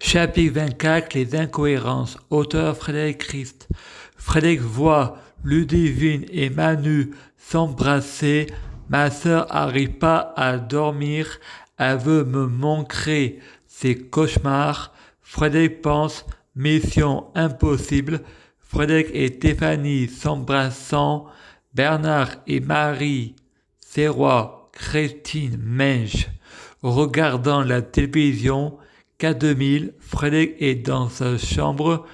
Chapitre 24, les incohérences. Auteur Frédéric Christ. Frédéric voit Ludivine et Manu s'embrasser. Ma sœur n'arrive pas à dormir. Elle veut me montrer ses cauchemars. Frédéric pense mission impossible. Frédéric et Stéphanie s'embrassant. Bernard et Marie, Serrois, Christine, Menge, regardant la télévision. K2000, Frédéric est dans sa chambre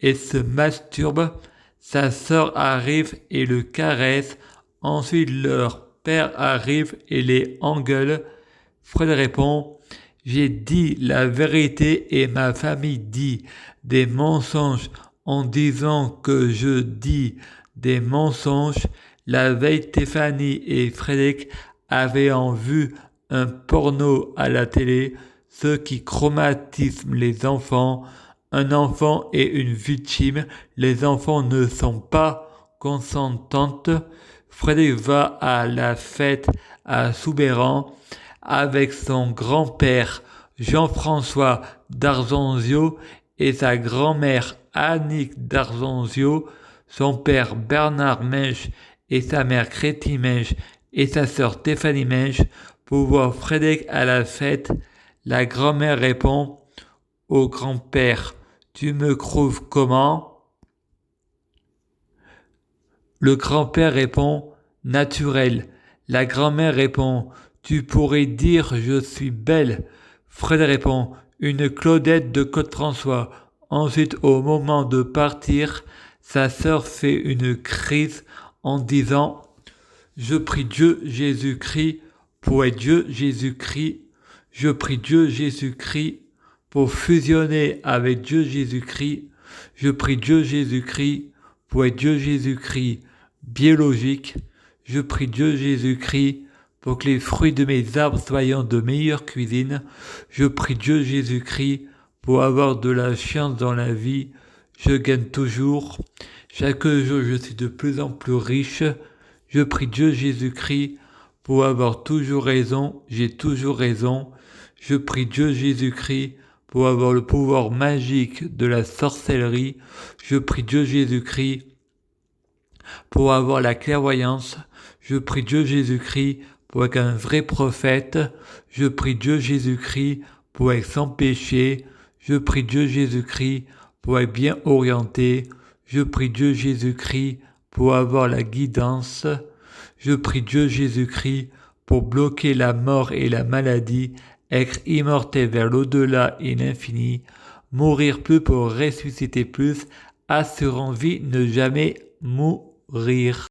et se masturbe. Sa sœur arrive et le caresse. Ensuite, leur père arrive et les engueule. Frédéric répond: j'ai dit la vérité et ma famille dit des mensonges en disant que je dis des mensonges. La veille, Stéphanie et Frédéric avaient vu un porno à la télé, ce qui traumatise les enfants. Un enfant est une victime. Les enfants ne sont pas consentantes. Frédéric va à la fête à Soubeyran avec son grand-père Jean-François d'Arzenzio et sa grand-mère Annick d'Arzenzio, son père Bernard Menge et sa mère Christine Menge et sa sœur Stéphanie Menge. Pour voir Frédéric à la fête, la grand-mère répond au grand-père: tu me trouves comment? Le grand-père répond: naturel. La grand-mère répond: tu pourrais dire je suis belle. Frédéric répond: une Claudette de Côte-François. Ensuite, au moment de partir, sa sœur fait une crise en disant: je prie Dieu Jésus-Christ pour être Dieu Jésus-Christ. Je prie Dieu Jésus-Christ pour fusionner avec Dieu Jésus-Christ. Je prie Dieu Jésus-Christ pour être Dieu Jésus-Christ biologique. Je prie Dieu Jésus-Christ pour que les fruits de mes arbres soient de meilleure cuisine. Je prie Dieu Jésus-Christ pour avoir de la chance dans la vie. Je gagne toujours. Chaque jour, je suis de plus en plus riche. Je prie Dieu Jésus-Christ pour avoir toujours raison. J'ai toujours raison. Je prie Dieu Jésus-Christ pour avoir le pouvoir magique de la sorcellerie. Je prie Dieu Jésus-Christ pour avoir la clairvoyance. Je prie Dieu Jésus-Christ pour être un vrai prophète. Je prie Dieu Jésus-Christ pour être sans péché. Je prie Dieu Jésus-Christ pour être bien orienté. Je prie Dieu Jésus-Christ pour avoir la guidance. Je prie Dieu Jésus-Christ pour bloquer la mort et la maladie, être immortel vers l'au-delà et l'infini, mourir plus pour ressusciter plus, assurant vie, ne jamais mourir.